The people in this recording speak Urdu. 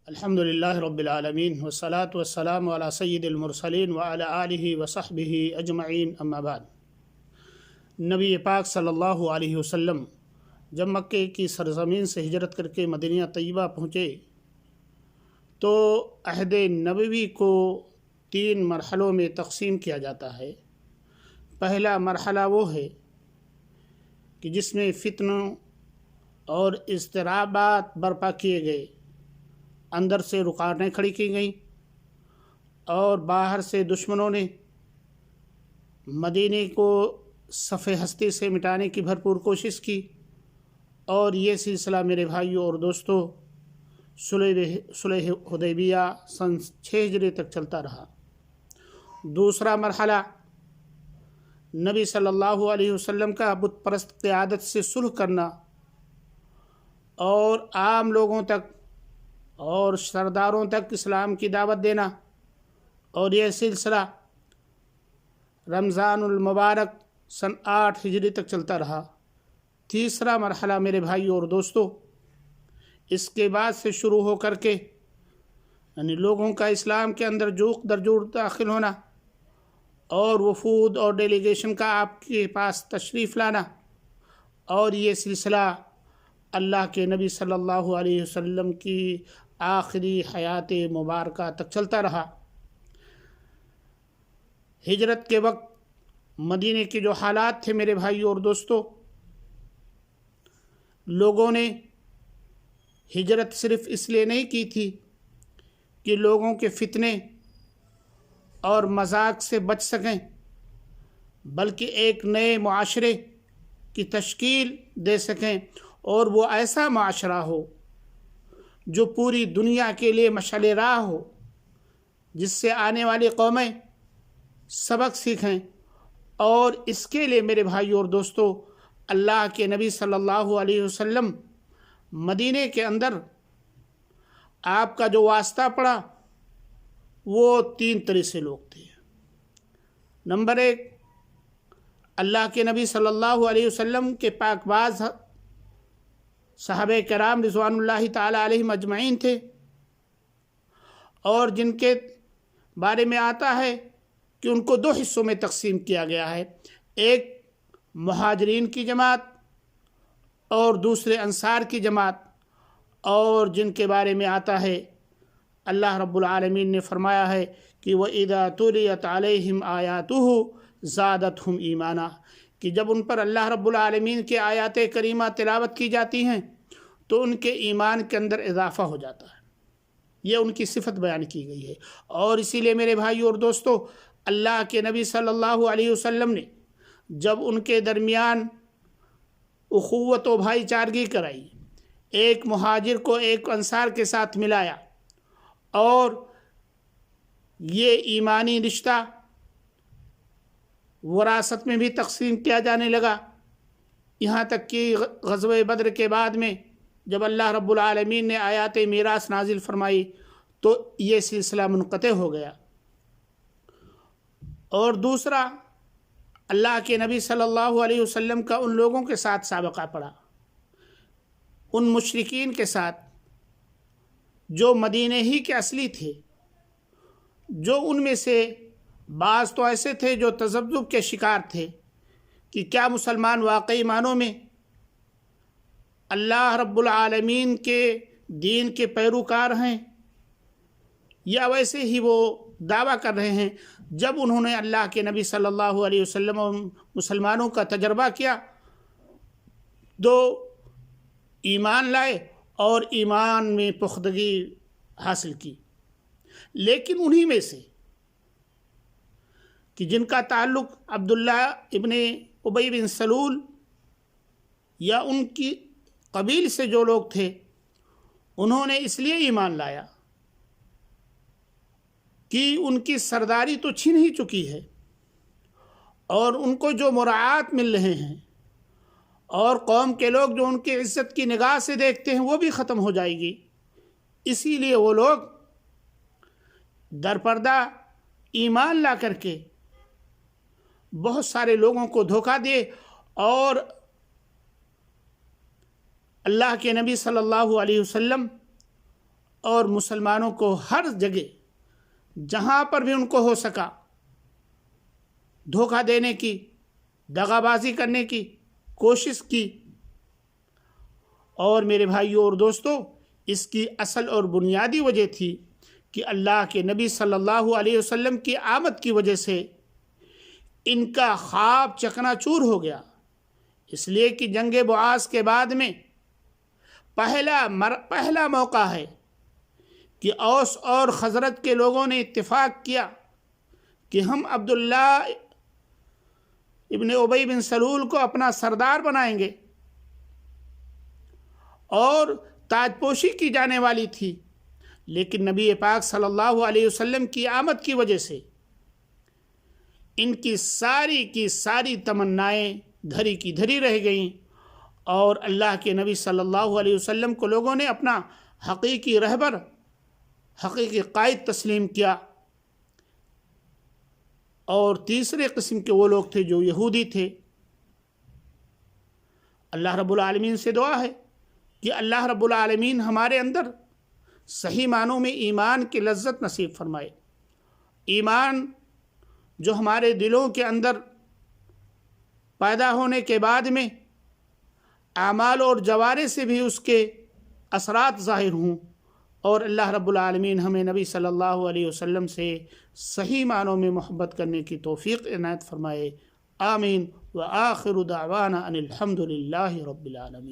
الحمدللہ رب العالمین والصلاة والسلام علی سید المرسلین وعلی آلہ وصحبہ اجمعین، اما بعد۔ نبی پاک صلی اللہ علیہ وسلم جب مکے کی سرزمین سے ہجرت کر کے مدینہ طیبہ پہنچے تو عہد نبوی کو 3 مرحلوں میں تقسیم کیا جاتا ہے۔ پہلا مرحلہ وہ ہے کہ جس میں فتنوں اور اضطرابات برپا کیے گئے، اندر سے رکاوٹیں کھڑی کی گئیں اور باہر سے دشمنوں نے مدینے کو صف ہستی سے مٹانے کی بھرپور کوشش کی، اور یہ سلسلہ میرے بھائیوں اور دوستوں صلح حدیبیہ سن 6 ہجری تک چلتا رہا۔ دوسرا مرحلہ نبی صلی اللہ علیہ وسلم کا بت پرست قیادت سے صلح کرنا اور عام لوگوں تک اور سرداروں تک اسلام کی دعوت دینا، اور یہ سلسلہ رمضان المبارک سن 8 ہجری تک چلتا رہا۔ تیسرا مرحلہ میرے بھائیوں اور دوستوں اس کے بعد سے شروع ہو کر کے یعنی لوگوں کا اسلام کے اندر جوق در جوق داخل ہونا اور وفود اور ڈیلیگیشن کا آپ کے پاس تشریف لانا، اور یہ سلسلہ اللہ کے نبی صلی اللہ علیہ وسلم کی آخری حیات مبارکہ تک چلتا رہا۔ ہجرت کے وقت مدینے کے جو حالات تھے میرے بھائیوں اور دوستوں، لوگوں نے ہجرت صرف اس لیے نہیں کی تھی کہ لوگوں کے فتنے اور مذاق سے بچ سکیں، بلکہ ایک نئے معاشرے کی تشکیل دے سکیں، اور وہ ایسا معاشرہ ہو جو پوری دنیا کے لیے مشعل راہ ہو، جس سے آنے والی قومیں سبق سیکھیں۔ اور اس کے لیے میرے بھائیوں اور دوستوں اللہ کے نبی صلی اللہ علیہ وسلم مدینے کے اندر آپ کا جو واسطہ پڑا وہ 3 طرح سے لوگ تھے۔ نمبر 1، اللہ کے نبی صلی اللہ علیہ وسلم کے پاک باز صحابہ کرام رضوان اللہ تعالی علیہم اجمعین تھے، اور جن کے بارے میں آتا ہے کہ ان کو 2 حصوں میں تقسیم کیا گیا ہے، ایک مہاجرین کی جماعت اور دوسرے انصار کی جماعت، اور جن کے بارے میں آتا ہے اللہ رب العالمین نے فرمایا ہے کہ وَإِذَا تُلِيَتْ عَلَيْهِمْ آيَاتُهُ زَادَتْهُمْ ایمانا، کہ جب ان پر اللہ رب العالمین کے آیات کریمہ تلاوت کی جاتی ہیں تو ان کے ایمان کے اندر اضافہ ہو جاتا ہے۔ یہ ان کی صفت بیان کی گئی ہے، اور اسی لیے میرے بھائیوں اور دوستوں اللہ کے نبی صلی اللہ علیہ وسلم نے جب ان کے درمیان اخوت و بھائی چارگی کرائی، ایک مہاجر کو ایک انصار کے ساتھ ملایا، اور یہ ایمانی رشتہ وراثت میں بھی تقسیم کیا جانے لگا، یہاں تک کہ غزوہ بدر کے بعد میں جب اللہ رب العالمین نے آیات میراث نازل فرمائی تو یہ سلسلہ منقطع ہو گیا۔ اور دوسرا، اللہ کے نبی صلی اللہ علیہ وسلم کا ان لوگوں کے ساتھ سابقہ پڑا، ان مشرکین کے ساتھ جو مدینے ہی کے اصلی تھے، جو ان میں سے بعض تو ایسے تھے جو تذبذب کے شکار تھے کہ کیا مسلمان واقعی معنوں میں اللہ رب العالمین کے دین کے پیروکار ہیں، یا ویسے ہی وہ دعویٰ کر رہے ہیں۔ جب انہوں نے اللہ کے نبی صلی اللہ علیہ وسلم اور مسلمانوں کا تجربہ کیا تو ایمان لائے اور ایمان میں پختگی حاصل کی۔ لیکن انہی میں سے کہ جن کا تعلق عبداللہ ابن ابی بن سلول یا ان کی قبیل سے جو لوگ تھے، انہوں نے اس لیے ایمان لایا کہ ان کی سرداری تو چھن ہی چکی ہے، اور ان کو جو مراعات مل رہے ہیں اور قوم کے لوگ جو ان کی عزت کی نگاہ سے دیکھتے ہیں وہ بھی ختم ہو جائے گی، اسی لیے وہ لوگ درپردہ ایمان لا کر کے بہت سارے لوگوں کو دھوکہ دے اور اللہ کے نبی صلی اللہ علیہ وسلم اور مسلمانوں کو ہر جگہ جہاں پر بھی ان کو ہو سکا دھوکہ دینے کی، دغا بازی کرنے کی کوشش کی۔ اور میرے بھائیوں اور دوستوں، اس کی اصل اور بنیادی وجہ تھی کہ اللہ کے نبی صلی اللہ علیہ وسلم کی آمد کی وجہ سے ان کا خواب چکنا چور ہو گیا، اس لیے کہ جنگ بعاث کے بعد میں پہلا موقع ہے کہ اوس اور خزرج کے لوگوں نے اتفاق کیا کہ ہم عبداللہ ابن ابی بن سلول کو اپنا سردار بنائیں گے، اور تاج پوشی کی جانے والی تھی، لیکن نبی پاک صلی اللہ علیہ وسلم کی آمد کی وجہ سے ان کی ساری تمنائیں دھری کی دھری رہ گئیں، اور اللہ کے نبی صلی اللہ علیہ وسلم کو لوگوں نے اپنا حقیقی رہبر، حقیقی قائد تسلیم کیا۔ اور تیسرے قسم کے وہ لوگ تھے جو یہودی تھے۔ اللہ رب العالمین سے دعا ہے کہ اللہ رب العالمین ہمارے اندر صحیح معنوں میں ایمان کی لذت نصیب فرمائے، ایمان جو ہمارے دلوں کے اندر پیدا ہونے کے بعد میں اعمال اور جوارح سے بھی اس کے اثرات ظاہر ہوں، اور اللہ رب العالمین ہمیں نبی صلی اللہ علیہ وسلم سے صحیح معنوں میں محبت کرنے کی توفیق عنایت فرمائے۔ آمین۔ وآخر دعوانا ان الحمد للہ رب العالمین۔